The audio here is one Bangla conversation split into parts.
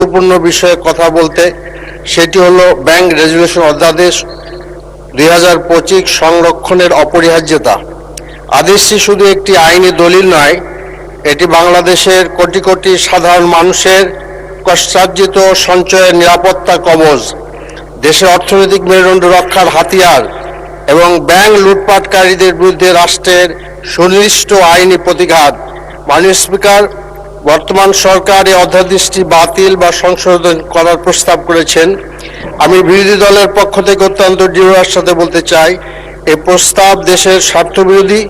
গুরুত্বপূর্ণ বিষয়ে কথা বলতে, সেটি হলো ব্যাংক রেজুলেশন অধ্যাদেশ 2025 সংরক্ষণের অপরিহার্যতা। আদেশটি শুধু একটি আইনি দলিল নয়, এটি বাংলাদেশের কোটি কোটি সাধারণ মানুষের কষ্টার্জিত সঞ্চয়ের নিরাপত্তা কবচ, দেশের অর্থনৈতিক মেরুদণ্ড রক্ষার হাতিয়ার এবং ব্যাংক লুটপাটকারীদের বিরুদ্ধে রাষ্ট্রের সুনির্দিষ্ট আইনি প্রতিঘাত। মাননীয় স্পিকার, বর্তমান সরকার এই অধ্যাদেশটি বাতিল বা সংশোধন করার প্রস্তাব করেছেন। আমি বিরোধী দলের পক্ষ থেকে অত্যন্ত দৃঢ়তার সাথে বলতে চাই, এই প্রস্তাব দেশের স্বার্থবিরোধী,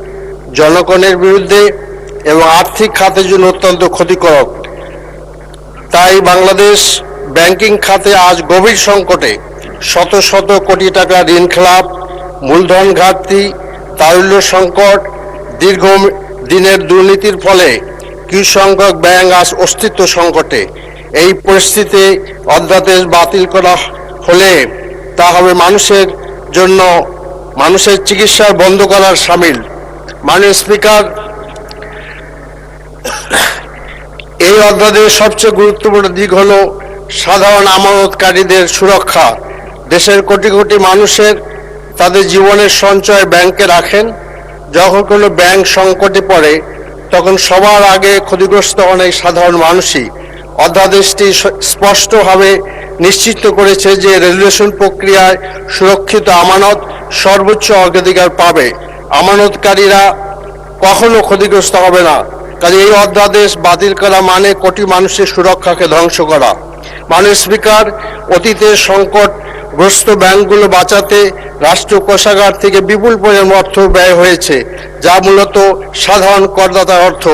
জনগণের বিরুদ্ধে এবং আর্থিক খাতের জন্য অত্যন্ত ক্ষতিকারক। তাই বাংলাদেশ ব্যাংকিং খাতে আজ গভীর সংকটে। শত শত কোটি টাকা ঋণ খেলাপ, মূলধন ঘাটতি, তারল্য সংকট, দীর্ঘ দিনের দুর্নীতির ফলে কিছু সংখ্যক ব্যাংক আজ অস্তিত্ব সংকটে। এই পরিস্থিতিতে অধ্যাদেশ বাতিল করা হলে তা হবে মানুষের জন্য মানুষের চিকিৎসা বন্ধ করার শামিল। মাননীয় স্পিকার, এই অধ্যাদেশের সবচেয়ে গুরুত্বপূর্ণ দিক হল সাধারণ আমানতকারীদের সুরক্ষা। দেশের কোটি কোটি মানুষের তাদের জীবনের সঞ্চয় ব্যাংকে রাখেন। যখন কোনো ব্যাংক সংকটে পড়ে তখন সবার আগে ক্ষতিগ্রস্ত হন এই সাধারণ মানুষই। অধ্যাদেশটি স্পষ্টভাবে নিশ্চিত করেছে যে রেজুলেশন প্রক্রিয়ায় সুরক্ষিত আমানত সর্বোচ্চ অগ্রাধিকার পাবে, আমানতকারীরা কখনো ক্ষতিগ্রস্ত হবে না। কাজে এই অধ্যাদেশ বাতিল করা মানে কোটি মানুষের সুরক্ষাকে ধ্বংস করা। মাননীয় স্পিকার, অতীতের সংকটগ্রস্ত ব্যাংকগুলো বাঁচাতে রাষ্ট্রীয় কোষাগার থেকে বিপুল পরিমাণ অর্থ ব্যয় হয়েছে, যা মূলত সাধারণ করদাতার অর্থ।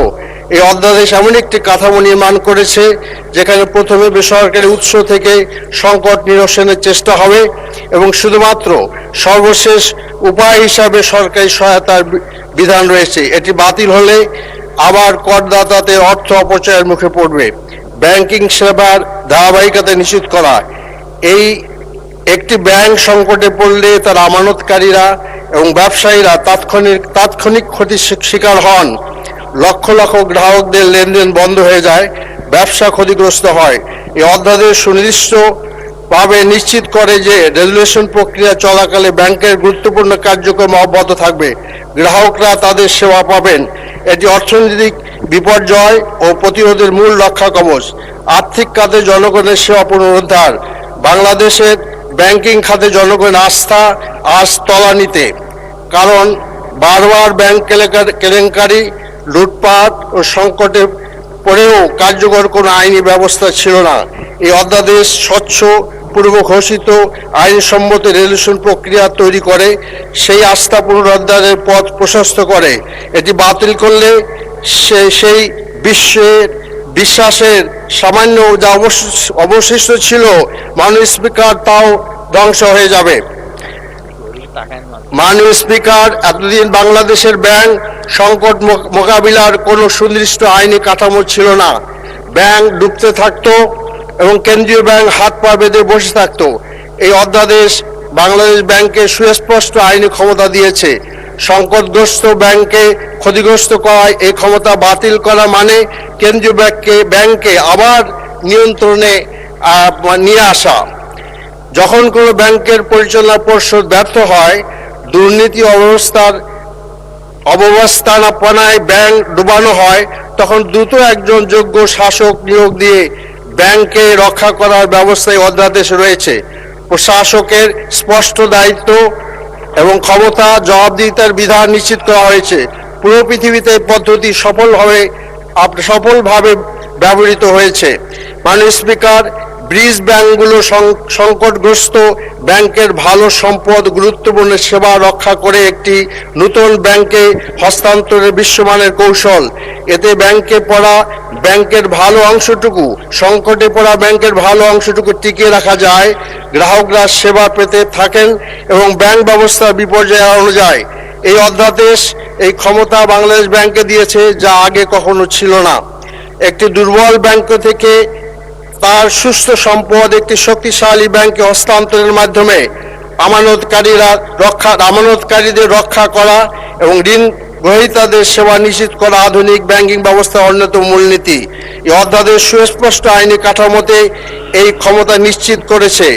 এই অধ্যাদেশ এমন একটি কাঠামো নির্মাণ করেছে যেখানে প্রথমে বেসরকারি উৎস থেকে সংকট নিরসনের চেষ্টা হবে এবং শুধুমাত্র সর্বশেষ উপায় হিসাবে সরকারি সহায়তার বিধান রয়েছে। এটি বাতিল হলে আবার করদাতাদের অর্থ অপচয়ের মুখে পড়বে। ব্যাংকিং সেবার ধারাবাহিকতা নিশ্চিত করা। এই একটি ব্যাংক সংকটে পড়লে তার আমানতকারীরা এবং ব্যবসায়ীরা তাৎক্ষণিক ক্ষতির শিকার হন। লক্ষ লক্ষ গ্রাহকদের লেনদেন বন্ধ হয়ে যায়, ব্যবসা ক্ষতিগ্রস্ত হয়। এই অধ্যাদেশ সুনির্দিষ্টভাবে নিশ্চিত করে যে রেজুলেশন প্রক্রিয়া চলাকালে ব্যাংকের গুরুত্বপূর্ণ কার্যক্রম অব্যাহত থাকবে, গ্রাহকরা তাদের সেবা পাবেন। এটি অর্থনৈতিক বিপর্যয় ও প্রতিরোধের মূল রক্ষা কবচ। আর্থিক খাতে জনগণের সেবা পুনরুদ্ধার। বাংলাদেশের ব্যাংকিং খাতে জনগণের আস্থা আজ তলানিতে, কারণ বারবার ব্যাংক কেলেঙ্কারি, লুটপাট ও সংকটে পড়েও কার্যকর কোনো আইনি ব্যবস্থা ছিল না। এই অধ্যাদেশ স্বচ্ছ, পূর্ব ঘোষিত, আইনসম্মত রেজুলেশন প্রক্রিয়া তৈরি করে, সেই আস্থা পুনরুদ্ধারের পথ প্রশস্ত করে। এটি বাতিল করলে সেই বিশ্বাসের সামান্য যা অবশিষ্ট ছিল, মাননীয় স্পিকার, তাও ধ্বংস হয়ে যাবে। মাননীয় স্পিকার, এতদিন বাংলাদেশের ব্যাংক সংকট মোকাবিলার কোনো সুনির্দিষ্ট আইনি কাঠামো ছিল না। ব্যাংক ডুবতে থাকতো এবং কেন্দ্রীয় ব্যাংক হাত পা বেঁধে বসে থাকতো। এই অধ্যাদেশ বাংলাদেশ ব্যাংককে সুস্পষ্ট আইনি ক্ষমতা দিয়েছে। সংকটগ্রস্ত ব্যাংকে ক্ষতিগ্রস্ত করায় এই ক্ষমতা বাতিল করা মানে কেন্দ্রীয় ব্যাংককে আবার নিয়ন্ত্রণে নিয়ে আসা। যখন কোনো ব্যাংকের পরিচালনা পর্ষদ ব্যর্থ হয়, দুর্নীতি অব্যবস্থাপনায় ব্যাংক ডুবানো হয়, তখন দ্রুত একজন যোগ্য শাসক নিয়োগ দিয়ে ব্যাংককে রক্ষা করার ব্যবস্থায় অধ্যাদেশ রয়েছে। প্রশাসকের স্পষ্ট দায়িত্ব এবং ক্ষমতা, জবাবদিহিতার বিধান নিশ্চিত করা হয়েছে। পুরো পৃথিবীতে এই পদ্ধতি সফলভাবে ব্যবহৃত হয়েছে। মাননীয় স্পিকার, ব্রিজ ব্যাংকগুলো সংকটগ্রস্ত ব্যাংকের ভালো সম্পদ, গুরুত্বপূর্ণ সেবা রক্ষা করে একটি নতুন ব্যাংকে হস্তান্তরের বিশ্বমানের কৌশল। এতে ব্যাংকের ভালো অংশটুকু টিকিয়ে রাখা যায়, গ্রাহকরা সেবা পেতে থাকেন এবং ব্যাংক ব্যবস্থার বিপর্যয় এড়ানো যায়। এই অধ্যাদেশ এই ক্ষমতা বাংলাদেশ ব্যাংকে দিয়েছে, যা আগে কখনো ছিল না। একটি দুর্বল ব্যাংক থেকে তার সুস্থ সম্পদ একটি শক্তিশালী ব্যাংকে হস্তান্তরের মাধ্যমে আমানতকারীদের রক্ষা করা এবং ঋণ গ্রহীতাদের সেবা নিশ্চিত করা আধুনিক ব্যাংকিং ব্যবস্থার অন্যতম মূলনীতি। এই অধ্যাদেশ সুস্পষ্ট আইনি কাঠামোতে এই ক্ষমতা নিশ্চিত করেছে।